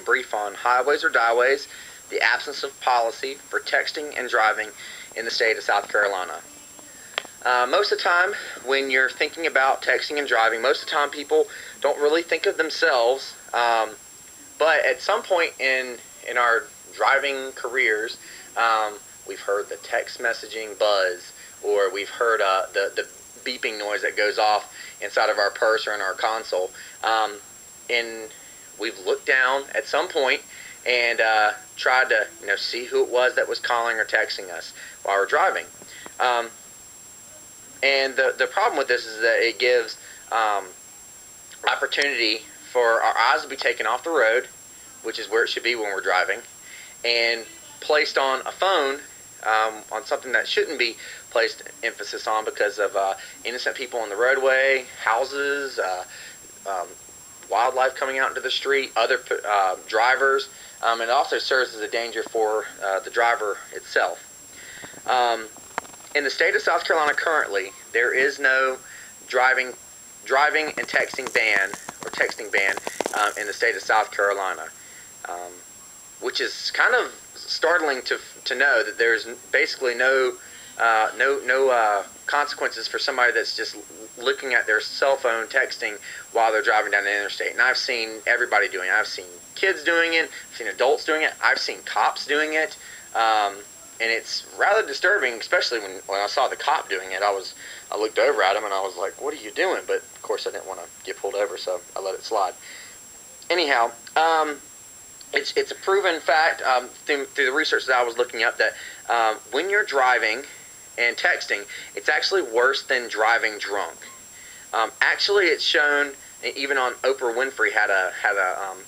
brief on highways or dieways, the absence of policy for texting and driving in the state of South Carolina. Most of the time, when you're thinking about texting and driving, most of the time people don't really think of themselves. But at some point in our driving careers, we've heard the text messaging buzz, or we've heard the beeping noise that goes off inside of our purse or in our console. And we've looked down at some point and tried to see who it was that was calling or texting us while we're driving. And the problem with this is that it gives opportunity for our eyes to be taken off the road, which is where it should be when we're driving, and placed on a phone, on something that shouldn't be placed emphasis on because of innocent people on the roadway, houses, wildlife coming out into the street, other drivers. It also serves as a danger for the driver itself. In the state of South Carolina currently, there is no driving and texting ban in the state of South Carolina, which is kind of startling to know that there's basically no consequences for somebody that's just looking at their cell phone texting while they're driving down the interstate. And I've seen everybody doing it. I've seen kids doing it. I've seen adults doing it. I've seen cops doing it. And it's rather disturbing, especially when I saw the cop doing it. I looked over at him and I was like, "What are you doing?" But of course, I didn't want to get pulled over, so I let it slide. Anyhow, it's a proven fact through the research that I was looking up that when you're driving and texting, it's actually worse than driving drunk. Actually, it's shown. Even on Oprah Winfrey had a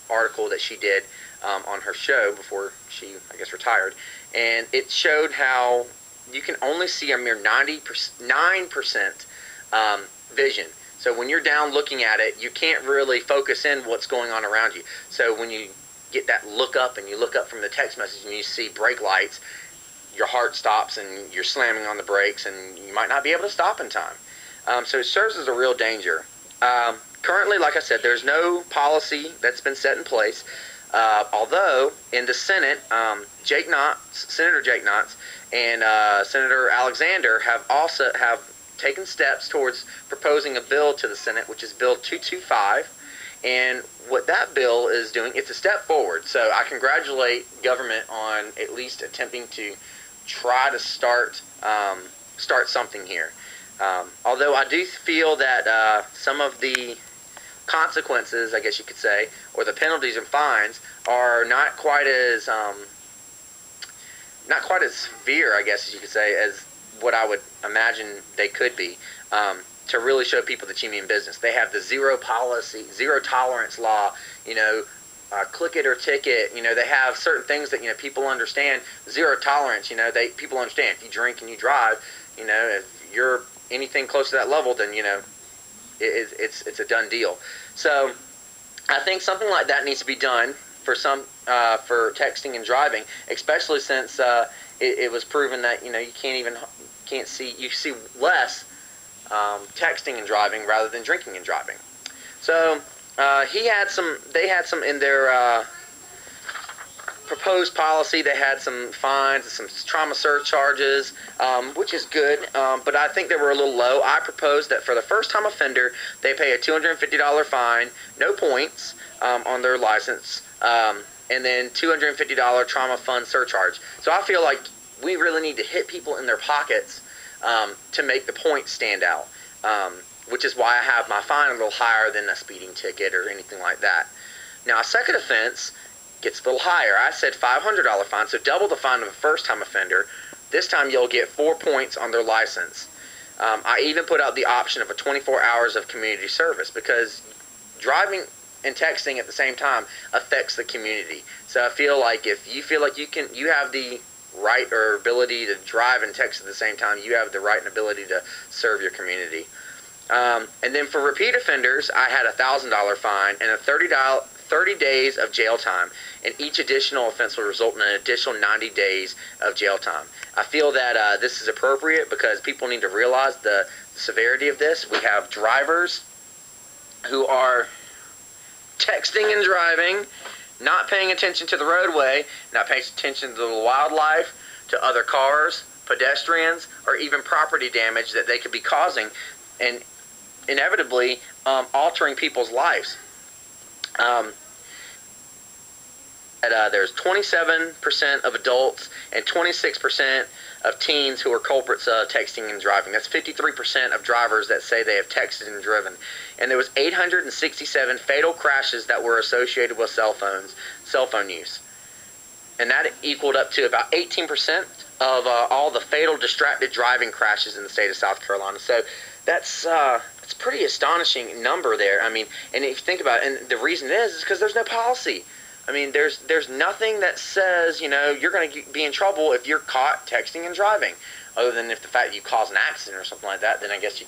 article that she did on her show before she, I guess, retired, and it showed how you can only see a mere 9% vision. So when you're down looking at it, you can't really focus in what's going on around you. So when you get that look up and you look up from the text message and you see brake lights, your heart stops and you're slamming on the brakes and you might not be able to stop in time. So it serves as a real danger. Currently, like I said, there's no policy that's been set in place. Although in the Senate, Senator Jake Knotts and Senator Alexander have taken steps towards proposing a bill to the Senate, which is Bill 225. And what that bill is doing, it's a step forward. So I congratulate government on at least attempting to try to start something here. Although I do feel that some of the consequences, I guess you could say, or the penalties and fines are not quite as severe, I guess as you could say, as what I would imagine they could be, to really show people that you mean business. They have the zero tolerance law, click it or ticket. They have certain things that people understand. Zero tolerance. People understand if you drink and you drive, if you're anything close to that level, then it's a done deal. So I think something like that needs to be done for for texting and driving, especially since it was proven that you see less texting and driving rather than drinking and driving. So they had some in their proposed policy. They had some fines, some trauma surcharges, which is good, but I think they were a little low. I proposed that for the first-time offender, they pay a $250 fine, no points on their license, and then $250 trauma fund surcharge. So I feel like we really need to hit people in their pockets to make the points stand out, which is why I have my fine a little higher than a speeding ticket or anything like that. Now, a second offense gets a little higher. I said $500 fine, so double the fine of a first-time offender. This time you'll get 4 points on their license. I even put out the option of a 24 hours of community service because driving and texting at the same time affects the community. So I feel like if you feel like you have the right or ability to drive and text at the same time, you have the right and ability to serve your community. And then for repeat offenders, I had a $1,000 fine and a 30 days of jail time, and each additional offense will result in an additional 90 days of jail time. I feel that this is appropriate because people need to realize the severity of this. We have drivers who are texting and driving not paying attention to the roadway, not paying attention to the wildlife, to other cars, pedestrians, or even property damage that they could be causing, and inevitably altering people's lives. There's 27% of adults and 26% of teens who are culprits of texting and driving. That's 53% of drivers that say they have texted and driven. And there was 867 fatal crashes that were associated with cell phone use. And that equaled up to about 18% of all the fatal distracted driving crashes in the state of South Carolina. So that's it's a pretty astonishing number there. I mean, and if you think about it, and the reason is because there's no policy. I mean, there's nothing that says, you're going to be in trouble if you're caught texting and driving, other than if the fact you cause an accident or something like that. Then I guess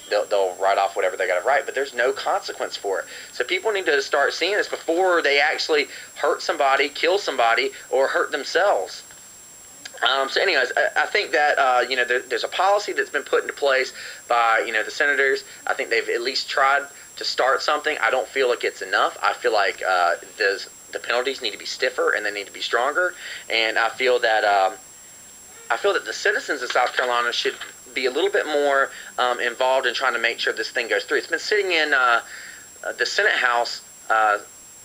they'll write off whatever they got to write. But there's no consequence for it. So people need to start seeing this before they actually hurt somebody, kill somebody, or hurt themselves. So anyways, I think that, there's a policy that's been put into place by, the senators. I think they've at least tried to start something. I don't feel like it's enough. I feel like the penalties need to be stiffer and they need to be stronger. And I feel that the citizens of South Carolina should be a little bit more involved in trying to make sure this thing goes through. It's been sitting in the Senate House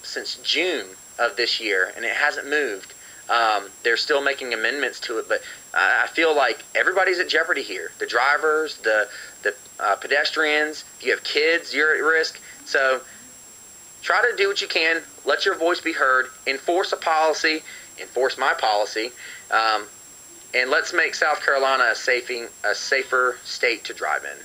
since June of this year, and it hasn't moved. They're still making amendments to it, but I feel like everybody's at jeopardy here. The drivers, the pedestrians. If you have kids, you're at risk. So try to do what you can. Let your voice be heard. Enforce a policy. Enforce my policy. And let's make South Carolina a safer state to drive in.